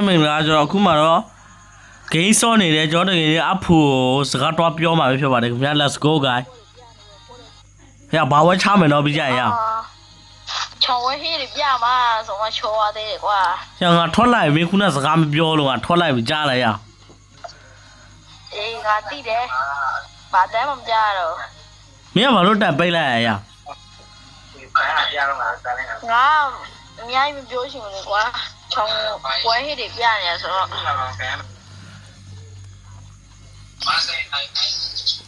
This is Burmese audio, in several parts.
明啦，就库马咯，给少年的叫那个阿婆自个多表嘛，晓得吧？那个咩 Let's go 个，呀，把我差没到比较呀。瞧我黑的表嘛，什么瞧我的瓜。像啊，拖来没可能是俺们表了啊，拖来没家了呀。俺弟的，把咱们家了。没把路带背来呀。俺没表情的瓜，瞧我黑的表呢说。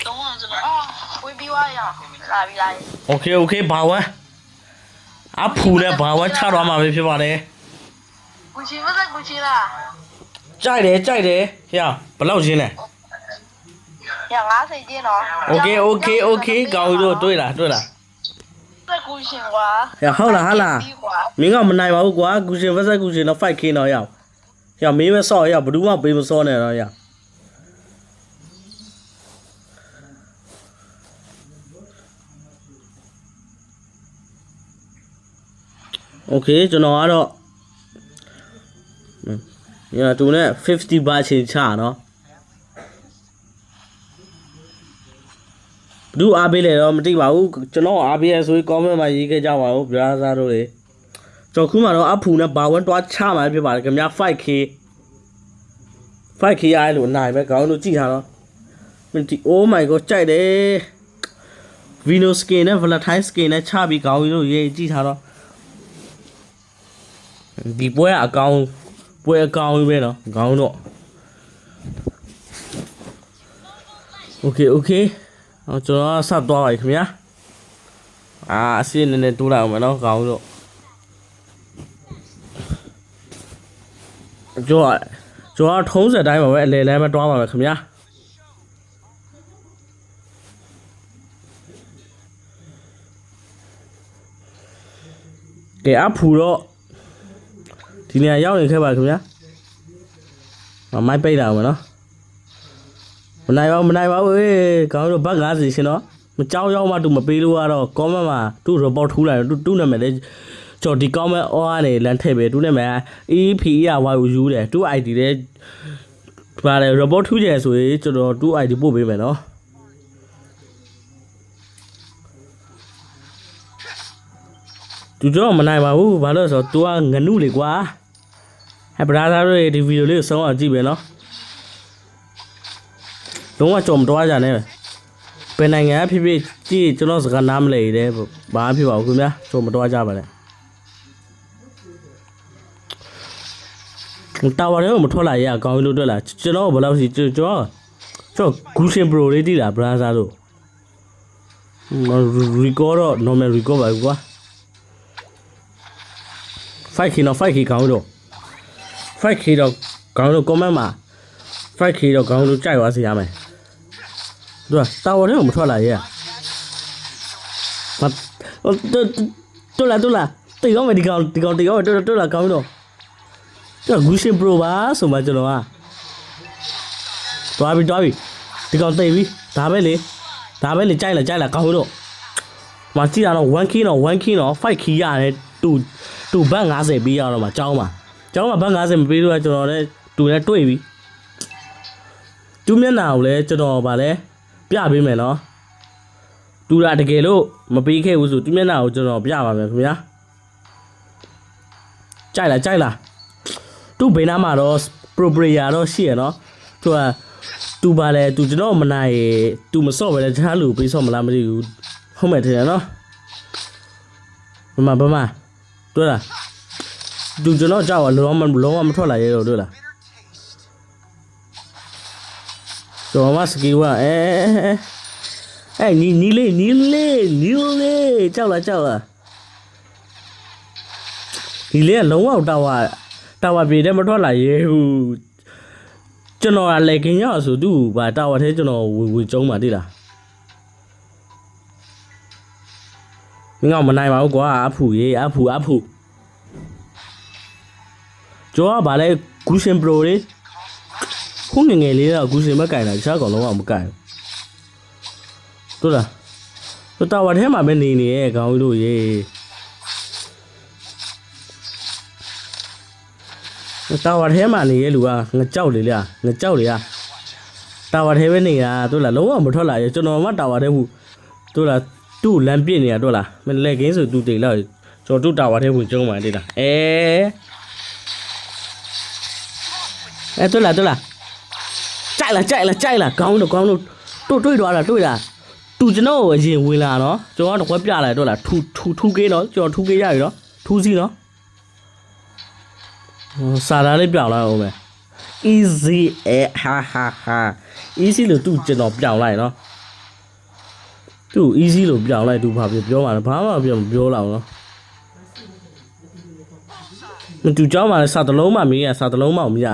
懂了，知道啊？会比我呀，来不来 ？OK， 把我。阿婆呢？把我差多嘛没ဖြစ်ပါနဲ့။ကူချင်မစကူချင်လား။ကြိုက်တယ်။ဟဲ့ဘယ်လောက်ရှင်းလဲ။ရ50ကျင်းတော့။ OK ကောင်းလို့တွေ့လား။စကူချင်ကွာ။ဟဲ့ဟုတ်လား။မင်းကမနိုင်ပါဘူးကွာ။ကူရှင်တော့ 5K တော့ရအောင်။ဟဲ့မင်းပဲစော့ရဘယ်သူမှပေးမစောနဲ့တော့ရ။ OK ကျွန်တော်ကတော့ညာသူနဲ့50 ဘာချင်းချနော်ဘူးအားပေးလေတော့မသိပါဘူးကျွန်တော်အားပေးရဆိုရင် comment မှာရေးခဲ့ကြပါဦး brother တို့တွေကျွန်တော်ခုမှတော့အဖူနဲ့ဘာဝန်းတွားချမှာဖြစ်ပါတယ်ခင်ဗျာ 5K အားလို့နိုင်ပဲခေါင်းတို့ကြည့်ထားတော့မသိ Oh my god ကြိုက်တယ် Vino skin နဲ့ Valentine skin နဲ့ချပြီးခေါင်းတို့ရေးကြည့်ထားတော့ဒီပွဲအကောင်ပဲနော်ခေါင်းတော့ OK ကျွန်တော်ဆက်သွားပါခင်ဗျာအစီနည်းနည်းတိုးလိုက်အောင်မယ်နော်ခေါင်းတော့ကျွန်တော်ထုံးစက်တိုင်းပါပဲအလဲလဲမတွားပါမယ်ခင်ဗျာကဲအဖူတော့ဒီနေရာရောက်နေခဲ့ပါခင်ဗျာမိုက်ပိတ်တာမယ်နော်မနိုင်ပါဘူးခေါင်းတို့ဘတ်50ရှင်တော့မကြောက်ရောက်မှသူမပေးလို့ကတော့ comment မှာသူ့ report ထူးလိုက်သူ့နာမည်လေးကျွန်တော်ဒီ comment အော်ကနေလမ်းထည့်ပဲသူ့နာမည် EPERYU တယ်သူ့ ID လေးပါလေ report ထူးကြဆိုရင်ကျွန်တော်သူ့ ID ပို့ပေးမယ်နော်သူတော့မနိုင်ပါဘူးဘာလို့ဆိုတော့ तू ကငနုလေကွာဟဲ့ brother တို့ဒီဗီဒီယိုလေးကိုဆုံးအောင်ကြည့်ပဲနော်လုံးဝကြုံမတွားကြနဲ့ဘယ်နိုင်ငံဖြစ်ဖြစ်ကြည့်ကျွန်တော်စကားနားမလဲတဲ့ဘာဖြစ်ပါဘူးခင်ဗျာကြုံမတွားကြပါနဲ့တာဝါတော့မထွက်လာရအကောင်းလို့တွေ့လာကျွန်တော်ဘယ်လောက်စီကျွန်တော်ဂူရှင်ပရိုလေးတည်တာ brother တို့ record တော့ normal record ပါကွာ5K ကောင်းတော့ 5K တော့ကောင်းလို့ comment မှာ 5K တော့ကောင်းလို့ကြိုက်သွားစေရမယ်သူကတာဝါထဲကိုမထွက်လာရဲ့တူလာတေကောင်းမယ်ဒီကောင်တေကောင်းတူလာကောင်းတော့ကျွန်တော် Gushin Pro ပါဆိုမှကျွန်တော်ကတွားပြီဒီကောင်တေပြီဒါပဲလေကြိုက်လာကောင်းတော့မကြည့်ရတော့ 1K တော့ 5K ရတယ်တူဘတ်50ပေးရတော့မှကျောင်းမှာဘတ်50မပေးလို့ကျွန်တော်လည်းတူနဲ့တွေ့ပြီတူမျက်နှာကိုလည်းကျွန်တော်ဗာလဲပြပေးမယ်နော်တူတာတကယ်လို့မပေးခဲ့ဘူးဆိုတူမျက်နှာကိုကျွန်တော်ပြပါမယ်ခင်ဗျာကြိုက်လားတူဘေးနားမှာတော့ pro player တော့ရှိရနော်သူကတူပါလေတူကျွန်တော်မနိုင်တူမစော့ပဲလေတခြားလူပေးစော့မလားမသိဘူးဟုတ်မယ်ထင်တယ်နော်ဘမတွေ့လားတူကျွန်တော်ကြောက်လုံးဝမထွက်လာရတော့တွေ့လားကျွန်တော်မစကီဝနီလေးကြောက်လားဒီလေးကလုံးဝတာဝါပြေတဲ့မထွက်လာရဲဘူးကျွန်တော်ကလည်းခင်ရဆိုသူ့ဘာတာဝါထဲကျွန်တော်ဝေကျုံးပါတိလားမင်းကမနိုင်ပါဘူးကွာအဖူကျော်ကဗာလဲ Gushin Pro လေးခုငယ်လေးတော့ Gushin မကင်တာတခြားကောင်လုံးဝမကင်ဘူးတို့လားတို့တာဝါထဲမှာပဲနေရဲ့ခေါင်းတို့ရေ တာဝါထဲမှာနေရဲ့လူကငကြောက်လေလားငကြောက်လေလားတာဝါထဲပဲနေတာတို့လားလုံးဝမထွက်လာရကျွန်တော်မှတာဝါထဲဘူးတို့လားသူ့လမ်းပြစ်နေတာတို့လားမလဲကင်းဆိုသူတိတ်လောက်ကျွန်တော်တို့တာဝါထဲဘူးကျုံးမှတိတ်လားတို့လားကြိုက်လားကောင်းလို့တို့တွေ့သွားတာတွေ့လားသူကျွန်တော်အရင်ဝင်လာနော်ကျွန်တော်တော့ပြလိုက်တို့လားထူကေးနော်ကျွန်တော်ထူကေးရပြီနော်ထူးစီနော်စာသားလေးပြောင်းလိုက်အောင်မယ် easy ဟာ easy လို့သူကျွန်တော်ပြောင်းလိုက်နော်သူ easy လို့ပြောင်းလိုက်သူဘာပြောမှာလဲဘာမှမပြောလောက်နော်မသူကြောင်းမှာလဲစာတလုံးမှမင်းကစာတလုံးမှမရ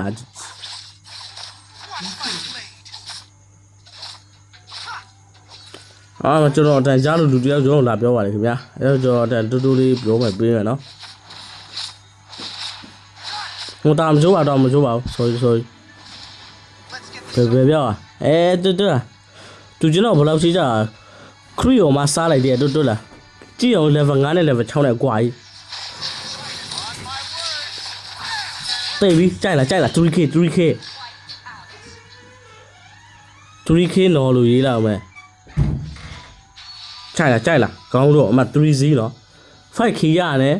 ကျွန်တော်အတန်ကြားလို့လူတယောက်ကျွန်တော်လာပြောပါလေခင်ဗျာအဲတော့ကျွန်တော်အတန်တူတူလေးပြောမယ်ပေးမယ်နော်ဟိုတာမစိုးပါတော့မစိုးပါဘူး sorry ဘယ်ပြောတူကျွန်တော်ဘယ်လောက်ရှိကြခရီးရောမှာစားလိုက်တယ်တူလားကြည့်အောင် level 9နဲ့ level 6နဲ့ကွာကြီးတိတ်ပြီးကြိုက်လား 3k နော်လို့ရေးလောက်မယ်ကြိုက်လားကောင်းတော့အမှ 3z နော် 5k ရတယ်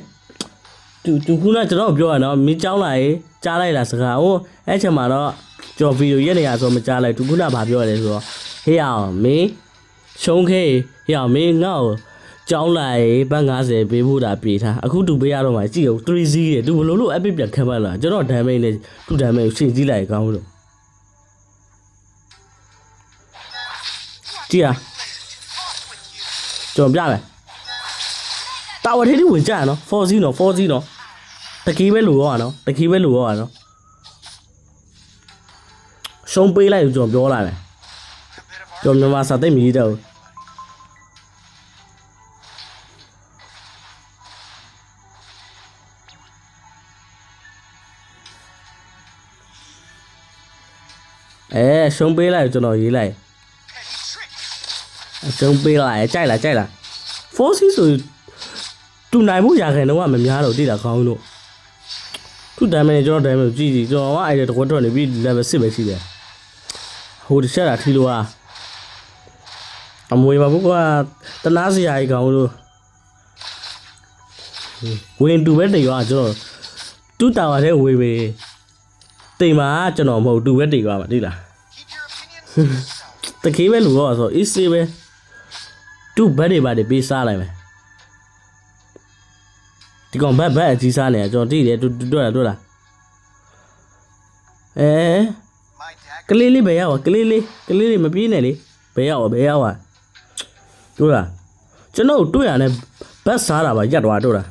သူခုနကျွန်တော်ပြောရနော်မင်းကြောင်းလာရေးကြားလိုက်လားစကားဟိုအဲ့ချက်မှာတော့ကျွန်တော်ဗီဒီယိုရက်နေရဆိုမကြားလိုက်သူခုနဘာပြောရလဲဆိုတော့ဟေးအောင်မင်းရှုံးခဲဟေးအောင်မင်းငါ့ကိုကြောင်းလာရေးဘတ်50ပေးဖို့တာပြေးထားအခုသူပေးရတော့မှကြည့်အောင် 3z ရဲ့သူဘလို့လို့ epic ပြန်ခတ်မှလာကျွန်တော် damage နဲ့သူ damage ကိုရှင်းကြည့်လိုက်ကောင်းလို့ကြည့်ရကျွန်တော်ပြမယ်တာဝါထဲထိဝင်ကြရနော် 4z နော်တကီးပဲလို့ရောနော်ရှုံးပေးလိုက်ကျွန်တော်ပြောလာတယ်ကျွန်တော်မြန်မာစာသိမ့်မြည်တော့ရှုံးပေးလိုက်ကျွန်တော်ရေးလိုက်ရှုံးပေးလိုက်ကြိုက်လား 4c ဆိုတူနိုင်မှုရခိုင်တော့မများတော့တိတာခေါင်းတို့သူ့ damage ကျွန်တော် damage ကြည့်ကျွန်တော်ကအဲ့ဒါတကွက်ထွက်နေပြီ level 6ပဲရှိတယ်ဟိုတစ်ချက်တာထီလို့အမွေပါဘူးကွာတနာစရာကြီးခေါင်းတို့ဝင်တူပဲတိတ်ရောကျွန်တော်တူတာဝါထဲဝေးပဲတိမ်မှာကျွန်တော်မဟုတ်တူပဲတိတ်ရောမှာတိလားတခေးပဲလူရောဆို easy ပဲတူဘက်တွေပါပေးစားလိုက်မယ်ဒီကောင်ဘက်အကြီးစားနေကျွန်တော်တိတယ်တွေ့လားကလေးလေးဘယ်ရောက်ကလေးလေးမပြေးနဲ့လေဘယ်ရောက်တွေ့လားကျွန်တော်တွေ့ရနဲ့ဘက်စားတာပါရက်သွားတွေ့လား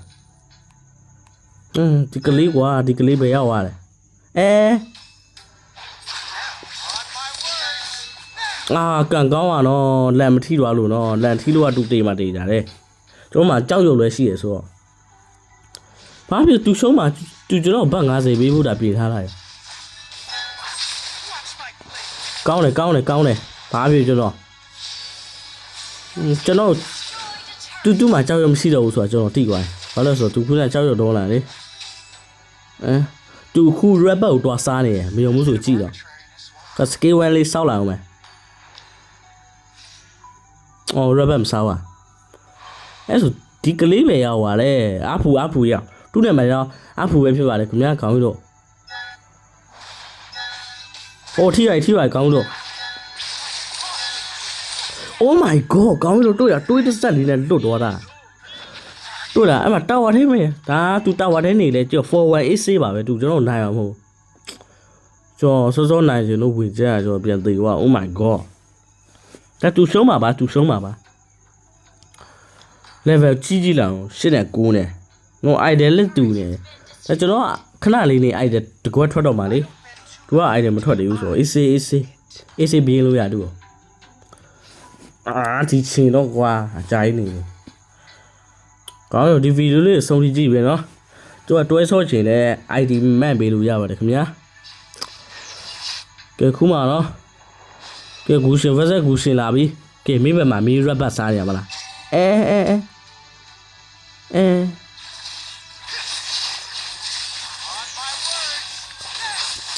ဒီကလေးကွာဒီကလေးဘယ်ရောက်သွားလဲကန်ကောင်းอ่ะเนาะလန်မထီသွားလို့เนาะလန်ထီလို့ကတူတေးမှတေးကြတယ်ကျွန်တော်မှကြောက်ရွံ့လွယ်ရှိရဆိုတော့ဘာဖြစ်သူရှုံးမှသူကျွန်တော်ဘတ်50ပေးဖို့တာပြေထားလိုက်ကောင်းတယ်ဘာဖြစ်ကျွန်တော်တူမှကြောက်ရွံ့မရှိတော့ဘူးဆိုတော့ကျွန်တော်တိသွားတယ်ဘာလို့ဆိုတော့သူခုနကြောက်ရွံ့တော့လာလေသူခု rapper ကိုတွားစားနေရမယုံဘူးဆိုကြည့်တော့ကစကေးဝမ်လေးစောက်လာအောင်မယ်rapper မစားပါအဲ့ဆိုဒီကလေးပဲရောက်ပါလေအဖူရောက်သူ့နဲ့မှတော့အဖူပဲဖြစ်ပါလေခင်ဗျာခေါင်းတို့ထိရိုက်ကောင်းတို့ Oh my god ကောင်းလို့တွေ့တစ်စက်လေးနဲ့လွတ်သွားတာတွေ့လားအဲ့မှာတာဝါထဲမှာဒါသူတာဝါထဲနေလဲကြော 41AC ပါပဲသူကျွန်တော်နိုင်အောင်မဟုတ်ကျော်စောနိုင်ရှင်လို့ဝင်ကြရကျော်ပြန်သေးသွား Oh my god ဒါသူရှုံးမှာပါlevel ကြီးလာအောင်8နဲ့9နဲ့ငို idea လက်တူနေဒါကျွန်တော်ခဏလေးနေ idea တကွက်ထွက်တော့မှာလေသူက idea မထွက်သေးဘူးဆိုတော့ AC ဘေးလို့ရတူဒီချင်းတော့ကွာအကြိုင်းနေကောင်းတော့ဒီဗီဒီယိုလေးဆုံးဖြတ်ကြည့်ပဲเนาะသူကတွဲဆော့ချင်တဲ့ ID မှန်ပေးလို့ရပါတယ်ခင်ဗျာကဲခုမှเนาะကဲဂူရှင်ဗဇက်ဂူရှင်လာပြီကဲမိဘမှာမီရက်ဘတ်စားရမလား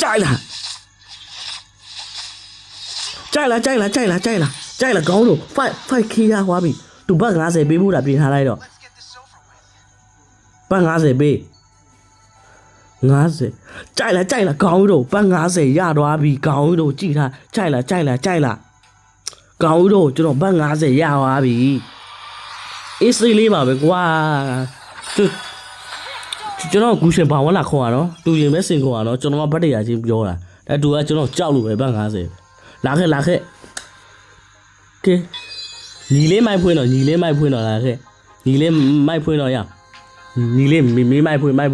ကြိုက်လားကောင်းလို့5k ရသွားပြီသူဘတ်50ပေးဖို့တာပြင်ထားလိုက်တော့ဘတ်50ပေး50ကြိုက်လားကောင်းလို့ဘတ်50ရသွားပြီကောင်းလို့ကြည့်ထားကြိုက်လားကောင်းလို့ကျွန်တော်ဘတ်50ရသွားပြီအေးစိတ်လေးပါပဲကွာကျွန်တော်ကူရှင်ဘာဝလာခေါ်ရတော့သူရင်ပဲစင်ခေါ်ရတော့ကျွန်တော်ကဘတ်တရာချင်းပြောတာဒါသူကကျွန်တော်ကြောက်လို့ပဲဘတ်50လာခဲ့ကဲညီလေးမိုက်ဖွင့်တော့လာခဲ့ညီလေးမိုက်ဖွင့်တော့ရညီလေးမင်းမိုက်ဖွင့်ဟဲ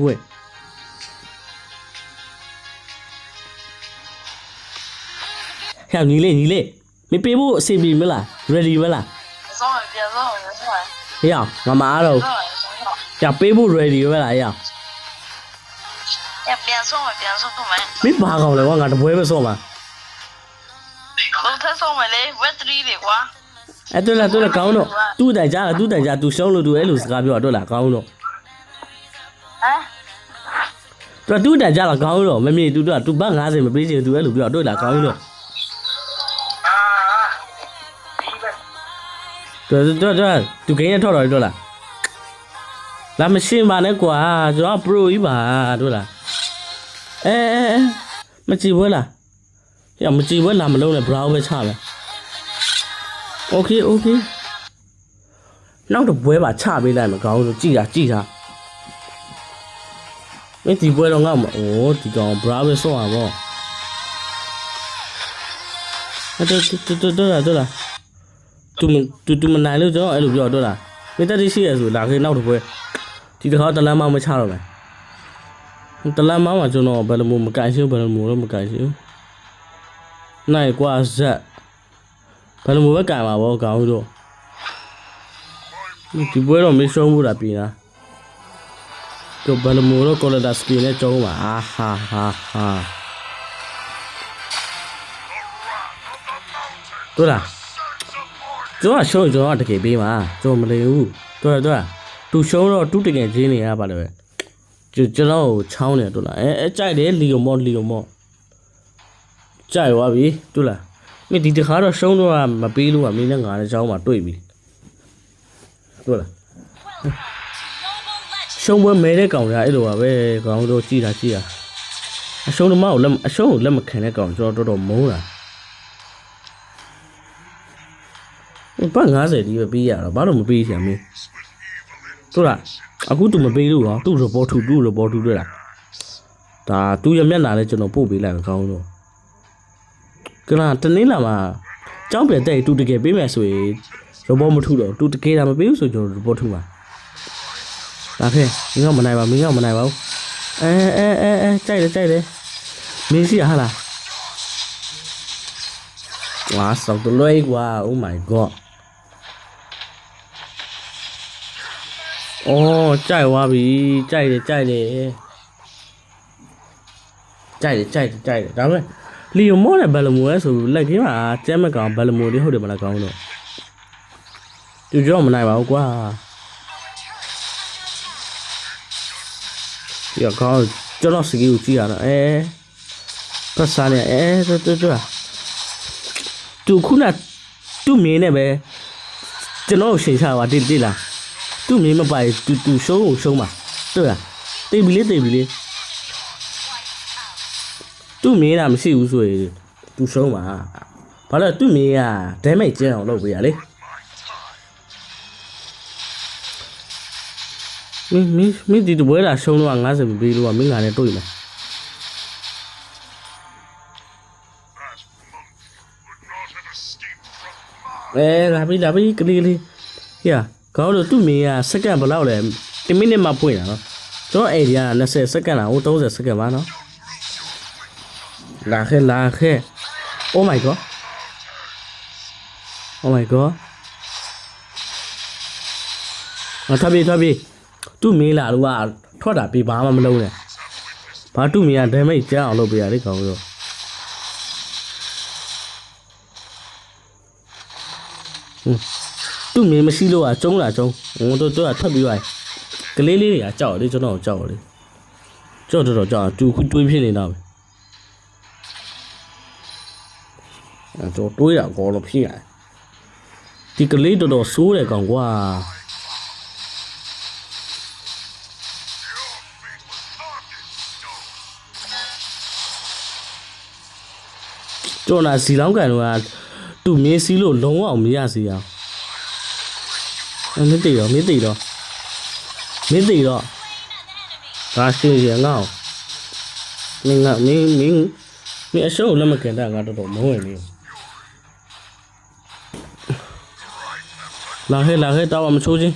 ့ညီလေးမပေးဖို့အစီအပြေမလား ready မလား送了别送了ဟေ့ငါမအားတော့ပြပေးဖို့ ready ပဲလား要别送了မင်းဘာကောင်လဲကွာငါတပွဲပဲစောမှာ我他送我嘞，Web3的瓜。哎，对了，高诺，都在家了，都收了，都路是干表，对了，高诺。啊？都在家了，高诺，妹妹都办啥子没背起，都路表，对了，高诺。对，都给人套了，对了。咱们新版的瓜，主要 Pro 一把，对了。哎，没机会了。呀，没机会，咱们弄的不知道为啥了。OK，နောက်တော့ပွဲပါချပေးလိုက်မှာကောင်းလို့ကြည်တာမင်းဒီပွဲတော့ငါမဒီကောင် bravo ဆော့ပါဗောတော်လားသူမနိုင်လို့ကျွန်တော်အဲ့လိုပြောတော့လားမင်းတက်တိရှိရဆိုလာခေးနောက်တော့ပွဲဒီတစ်ခါတလမ်းမချတော့မယ်တလမ်းမကျွန်တော်ဘယ်လိုမကန်ရှင်းဘယ်လိုတော့မကန်ရှင်းနိုင်ကွာဇက်ဘယ်လိုပဲကန်ပါဗောကောင်းလို့ဒီပွဲတော့မရှုံးဘူးလားပြင်လားတော့ဘယ်လိုတော့ကော်လဒါစကီနဲ့ကျုံးပါဟာတို့လားကျွန်တော်ရှုံးကျွန်တော်တကယ်ပေးမှာကျွန်တော်မလိဘူးတို့သူရှုံးတော့သူတကယ်ချင်းနေရပါလေကျွန်တော်ကိုချောင်းနေတို့လားအဲကြိုက်တယ်လီယိုမော့ကြိုက်သွားပြီတို့လားမင်းဒီတခါတော့ရှုံးတော့မပေးလို့ကမင်းနဲ့ငါနဲ့ချောင်းမှာတွေ့ပြီတို့လားရှုံးပွဲမဲတဲ့ကောင်ရအဲ့လိုပါပဲကောင်တို့ကြည်တာအရှုံးသမားကိုလက်မခံတဲ့ကောင်ကျွန်တော်တော်မုန်းတာဘာ50ဒီပဲပေးရတော့ဘာလို့မပေးချင်မင်းတို့လားအခုသူမပေးလို့တော့သူ့ report ထူတွေ့လားဒါသူရမျက်နှာနဲ့ကျွန်တော်ပို့ပေးလိုက်မှာကောင်းတော့ကလာတနင်္လာမှာကြောင်းပြတဲ့သူတကယ်ပေးမယ်ဆိုရင် report မထူတော့သူတကယ်တာမပေးဘူးဆိုကျွန်တော် report ထူပါဒါခဲ့မင်းကမနိုင်ပါဘူးကြိုက်တယ်မင်းရှိရဟာလားဝါဆောက်တလွဲကွာ oh my god အော်ကြိုက်သွားပြီကြိုက်တယ်ဒါပေမဲ့လီယိုမောနဲ့ဘယ်လိုမျိုးလဲဆိုလက်ကင်းမှာကျမ်းမကောင်ဘယ်လိုမျိုးလေးဟုတ်တယ်မလားကောင်းတော့သူကြောက်မနိုင်ပါဘူးကွာဒီကောင်ကျွန်တော်စကီကိုကြည့်ရတော့ပတ်စားနေတော်သူခုနသူ့မင်းနဲ့ပဲကျွန်တော်ရှင်းချပါတိလားသူ့မင်းမပိုင်သူရှုံးပါတွေ့လားတိတ်ပြီလေသူ့မင်းကမရှိဘူးဆိုရင်သူရှုံးပါဘာလို့သူ့မင်းကဒဲမိတ်ကျင်းအောင်လုပ်ပေးရလေမင်းဒီတပွဲလာရှုံးတော့50ပေးလို့ကမင်းကလည်းတွေ့မယ်လာပြီကလေးဟေ့ကောင်းလို့သူ့မင်းကစက္ကန့်ဘယ်လောက်လဲ10မိနစ်မှပွင့်တာနော်ကျွန်တော်အဲ့ဒီက20စက္ကန့်လား30စက္ကန့်ပါနော်လာခဲ့ oh my god ငါထပ်ပြီသူ့မင်းလာလို့ကထွက်တာပြဘာမှမလုံးနဲ့ဘာသူ့မင်းကဒဲမိတ်ကျအောင်လုပ်ပေးရလေကောင်းလို့သူ့မင်းမရှိလို့ကကျုံးတို့ကထပ်ပြီးသွားကလေးလေးတွေကကြောက်လေကျွန်တော်ကြောက်လေကြောက်တော့ကြောက်သူခုတွေးဖြစ်နေတာပဲ ကျွန်တော်တွေးတာအကောလို့ဖြစ်ရတယ်ဒီကလေးတော်တော်ဆိုးတယ်ကောင်ကွာကျွန်တော်စီလောင်းကန်တော့သူ့မင်းစီးလို့လုံးဝမရစီအောင်မင်းတေတော့ဒါရှိရငါ့မင်းအရှုံးလက်မကန်တာငါတော်တော်မဝင်ဘူးလာဟဲ့တောက်မချိုးချင်း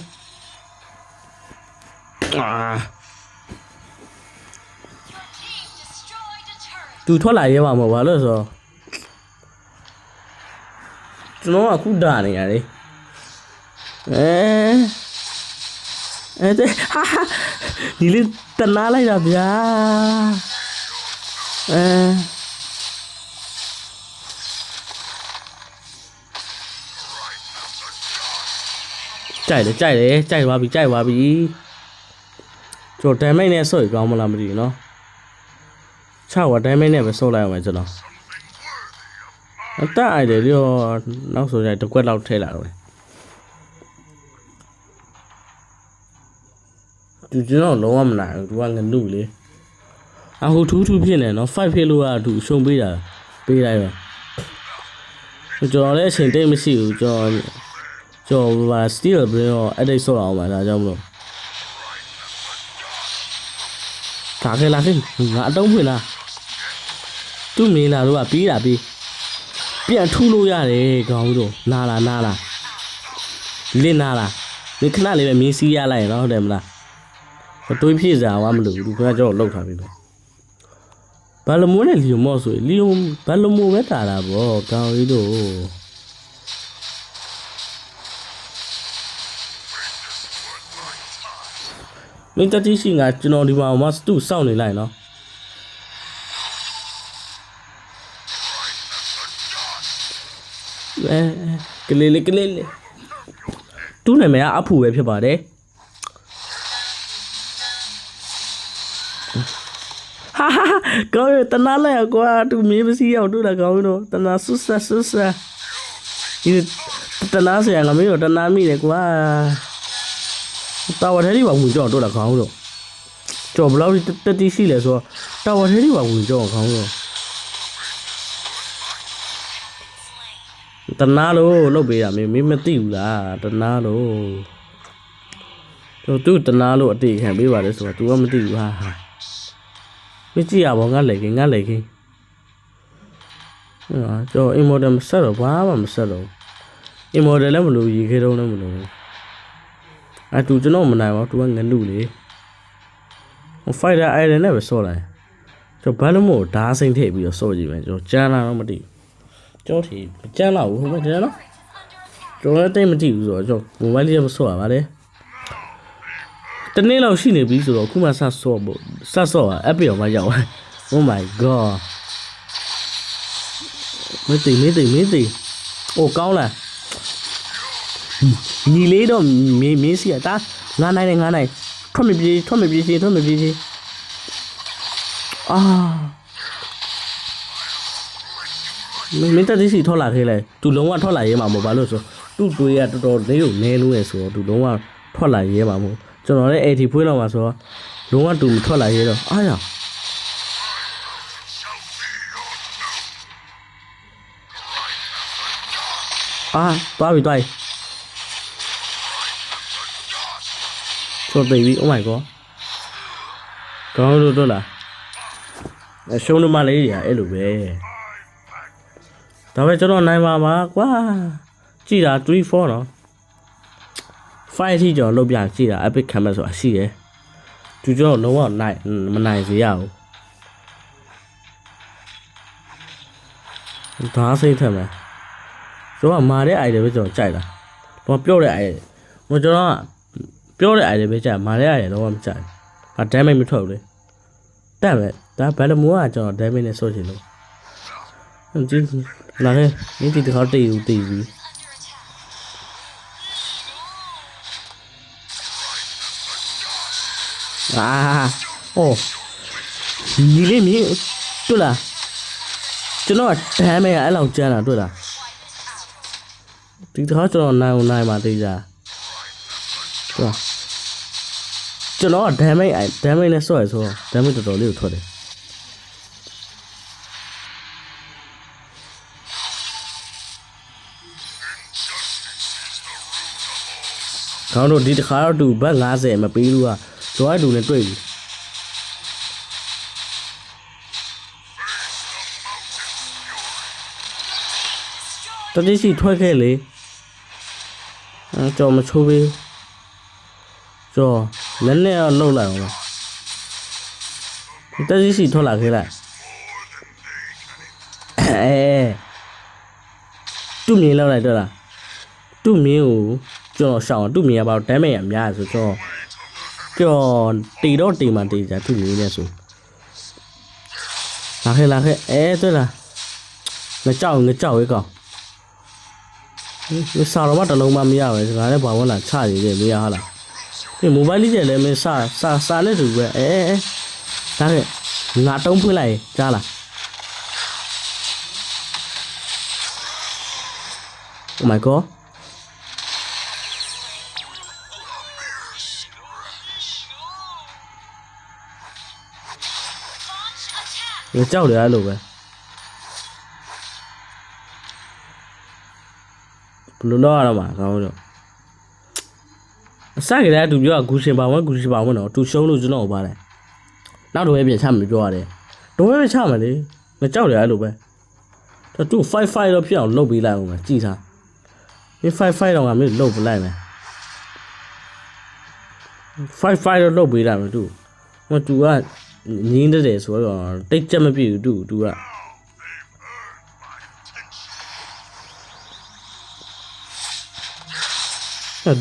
သူထွက်လာရဲမှာမဟုတ်ဘာလို့ဆိုတော့ကျွန်တော်ကခုဒါနေရတယ်ဒီလေးတနာလိုက်တာဗျာကြိုက်သွားပြီကျွန်တော်ဒမ်မိတ်နဲ့ဆော့ရကောင်းမလားမသိဘူးเนาะ6ဝဒမ်မိတ်နဲ့ပဲဆော့လိုက်အောင်မယ်ကျွန်တော်အတအိုက်တယ်ရောနောက်ဆိုရင်တစ်ခွက်လောက်ထည့်လာတော့သူကျွန်တော်လုံးဝမနိုင်ဘူးသူကငနုလေအခုထူးဖြစ်နေနော်5ဖြစ်လို့ကသူရှုံပေးတာပေးလိုက်ပဲကျွန်တော်လည်းအချိန်တိတ်မရှိဘူးကျွန်တော်ဘာ steel brain ရော edit ဆော့အောင်ပါဒါကြောင့်မလို့ဒါခဲလာခင်ငါအတုံးဖွင့်လားသူ့မင်းလာတော့ပြီးတာပြီးပြန်ထူလို့ရတယ်ခေါင်းတို့နားလားလင်းနားလားဒီခဏလေးပဲမင်းစီးရလိုက်ရောဟုတ်တယ်မလားတွေးဖြည့်စားဝါမလို့ဒီကကျွန်တော်လောက်ထားပြီတော့ဘာလမိုးနဲ့လီယိုမော့ဆိုလီယိုဘာလမိုးပဲတာတာဗောကောင်းကြီးတို့မင်းတတိရှိငါကျွန်တော်ဒီမှာမစတူစောင့်နေလိုက်နော်ကလေးတူးနာမည်ကအဖူပဲဖြစ်ပါတယ်ကောင်းရတနာလဲကွာသူမင်းမစီအောင်တို့တာကောင်းတော့တနာဆူဆာဒီတနာဆရာငါမင်းတို့တနာမိတယ်ကွာတာဝထဲလေးပါဝင်ကြောတို့တာကောင်းတော့ကြောဘလောက်တတိရှိလဲဆိုတော့တာဝထဲလေးပါဝင်ကြောကောင်းတော့တနာလို့လုပ်ပေးတာမင်းမသိဘူးလားတနာလို့သူတနာလို့အတိခံပေးပါလေဆိုတော့ तू ကမသိဘူးဟာမကြည့်ရပါငါလေခင်ကျွန်တော် immortal မဆက်တော့ဘာမှမဆက်တော့ immortal လည်းမလို့ရေခဲတုံးလည်းမလို့သူကျွန်တော်မနိုင်ပါဘူး तू ကငနုလေ fighter iron နဲ့ပဲဆော့လိုက်ကျွန်တော်ဘာလို့မို့ဓာစိမ့်ထည့်ပြီးတော့ဆော့ကြည့်မယ်ကျွန်တော်ကြမ်းလာတော့မသိကျွန်တော်ထီကြမ်းလာဘူးဟုတ်မယ်နော်ကျွန်တော်တိတ်မသိဘူးဆိုတော့ကျွန်တော် mobile လေးမဆော့ရပါလေတနေ့လောက်ရှိနေပြီဆိုတော့ခုမှစဆော့อ่ะ app ရောမရောက် Oh my god မသိအိုကောင်းလားညီလေးတော့မင်းစီတာငါနိုင်ထွက်မပြေးအာမင်းတတိစီထွက်လာခဲ့လေသူလုံးဝထွက်လာရဲမှာမဟုတ်ဘာလို့ဆိုသူ့တွေးရတော်တော်လေးကိုနဲလို့ရဆိုတော့သူလုံးဝထွက်လာရဲမှာမဟုတ်ကျွန်တော်လည်း80ဖွေးလောက်မှာဆိုတော့လုံးဝသူမထွက်လာရဲတော့အားရသွားပြီဆိုတော့ပြီ Oh my god ကောင်းလို့လားရှုံးလို့မလေးရအဲ့လိုပဲဒါပဲကျွန်တော်နိုင်ပါကွာကြည်တာ3 4နော်5ထိကျွန်တော်လုပ်ပြကြည်တာ epic camera ဆိုတာရှိတယ်သူကျွန်တော်လုံးဝမနိုင်စေရဘူးဒါစိတ်ထက်မယ်ကျွန်တော်မာတဲ့ idea ပဲကျွန်တော်ကြိုက်တာတော့ပြောတဲ့ idea ကျွန်တော်ကပြောတဲ့ idea ပဲကြိုက်မာတဲ့ idea တော့မကြိုက်ဘူး damage မထွက်ဘူးလေတက်ပဲဒါဘယ်လိုမျိုးကကျွန်တော် damage နဲ့ဆော့ချင်လို့ဒီလာခဲ့ဒီတခါတိတ်ပြီ啊！哦，你嘞米，对了， ကျွန်တော်ဒမ်းမဲအဲ့လောက်ကျန်းတာတွေ့လားဒီတစ်ခါကျွန်တော်နိုင်မှာသိကြကျွန်တော်ဒမ်းမဲနဲ့ဆော့ရဆိုဒမ်းမဲတော်တော်လေးကိုထွက်တယ်ခေါင်းတို့ဒီတစ်ခါတော့သူဘတ်50မပေးဘူးကဇွားတူနဲ့တွေ့ပြီတတိရှိထွက်ခဲ့လေကြော်မချိုးပေးကြော်လက်နဲ့တော့လှုပ်လိုက်အောင်တတိရှိထွက်လာခဲ့လိုက်သူ့မြင်လောက်လိုက်တော့လားသူ့မြင်ကိုကျွန်တော်ရှောင်းသူ့မြင်ကဘာလို့ဒမ်းမဲရအများဆိုကျွန်တော်တီတော့တီမှတီကြသူ့မြင်နေဆိုလာခဲ့တွေ့လားငါကြောက်ရေးကောင်မစားတော့မတလုံးမမရပဲစကားလည်းဘာဝင်လာချရည်တယ်မရဟာလားဒီမိုဘိုင်းလေးကျလည်းမင်းစာနဲ့တူပဲဒါကငါတုံးဖွင့်လိုက်ကြားလား Oh my god ငါကြောက်တယ်အဲ့လိုပဲဘယ်လိုလုပ်ရတော့မှာကောင်းတော့အစကတည်းကသူပြောကဂူရှင်ပါဝင်တော့သူရှုံးလို့ကျွန်တော်ပါတယ်နောက်တော့ပဲပြန်ချမယ်ပြောရတယ်တော့ပဲချမယ်လေငါကြောက်တယ်အဲ့လိုပဲသူ5-5တော့ဖြစ်အောင်လုပ်ပေးလိုက်အောင်ကြည်ထားမင်း5-5တော့ငါမင်းလုပ်ပလိုက်မယ်5-5တော့လုပ်ပေးလိုက်မယ်သူဟိုသူကငင်းတဲ့ဆိုတော့တိတ်ချက်မပြည့်ဘူးသူက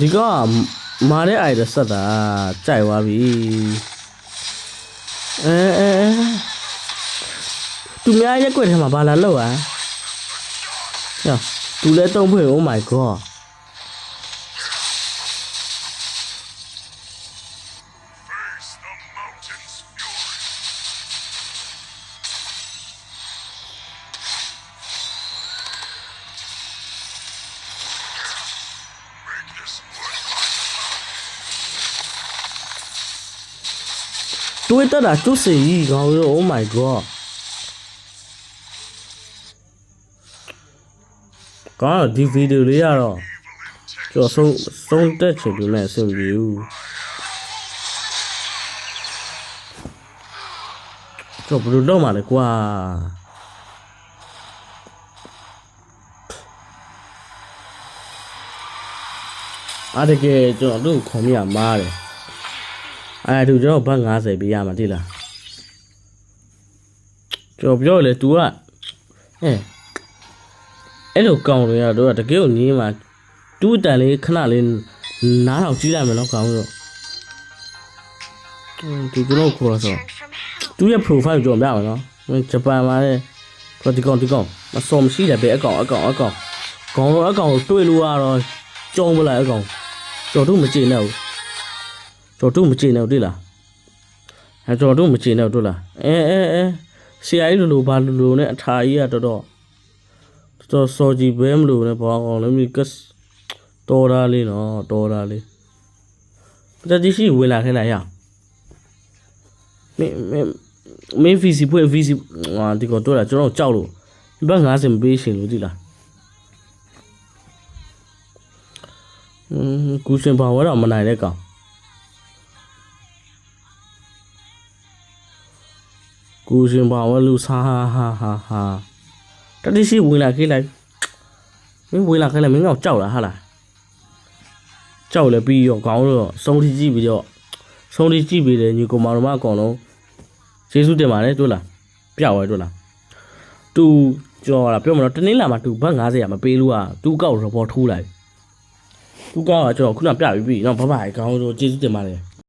ဒီကမာတဲ့အိုင်ရဆက်တာကြိုက်သွားပြီသူများရက်ွက်ထဲမှာဘာလာလောက်อ่ะသူလည်းတုံးဖွင့် Oh my god တွေးတတ်တာကျွတ်စီကြီးကောင်းရော Oh my god ကောင်းဒီဗီဒီယိုလေးကတော့ကျွန်တော်ဆုံးတက်ချင်လို့လည်းအဆင်ပြေဘူးကျွန်တော်ဘယ်လိုလုပ်မှာလဲကွာအားတကယ်ကျွန်တော်တို့ခုံမြာမားတယ်အဲ့ဒါကျွန်တော်ဘတ်50ပေးရမှာတိလားကျွန်တော်ပြောလေ तू ကအဲ့လိုကောင်းလို့ရတော့တကယ်ကိုငင်းမှာတူးတန်လေးခဏလေးနားထောင်ကြည့်လိုက်မယ်နော်ကောင်းလို့ဒီကျွန်တော်ခေါ်ဆိုသူရဲ့ profile ကြော်ပြမယ်နော်ဂျပန်မှာလေဒီကောင်မစော်မရှိတယ်ပဲအကောင်ခေါင်းတော့အကောင်တွေ့လို့ရတော့ကြုံမလိုက်အကောင်ကျော်တို့မကြည့်နဲ့ဘူးတိလားကျော်တို့မကြည့်နဲ့တို့လားဆရာကြီးလိုဘာလိုနဲ့အထာကြီးကတော်စော်ကြည့်ပဲမလို့နဲ့ဘောင်းအောင်လည်းမိကတ်တော်တာလေးနော်တော်တာလေးပတတိရှိဝင်လာခဲ့လိုက်ရမင်း VC ဖွင့် VC ဒီကောတော့ကျွန်တော်ကြောက်လို့ဘတ်50မပေးရှင်လို့ဒီလားကူရှင်ပါဝါတော့မနိုင်တဲ့ကောင်ကူရှင်ပါဝါလူစာဟာတတိရှိဝင်လာခဲ့လိုက်မင်းဝင်လာခဲ့လိုက်မင်းကကြောက်လားဟာလားကြောက်လည်းပြီးရောခေါင်းတော့ဆုံးထိကြည့်ပြီးတော့ဆုံးထိကြည့်ပြီးတယ်ညီကောင်မတော်မအကောင်လုံးကျေးဇူးတင်ပါတယ်တွေ့လားပြဝဲတွေ့လားသူကြော်တာပြောမလို့တနေ့လာမှသူဘတ်50ရမပေးလို့อ่ะသူကောက် report ထိုးလိုက်သူကောက်ကကျွန်တော်ခုနပြပြီးပြီနော်ဘဘခေါင်းတော့ကျေးဇူးတင်ပါတယ်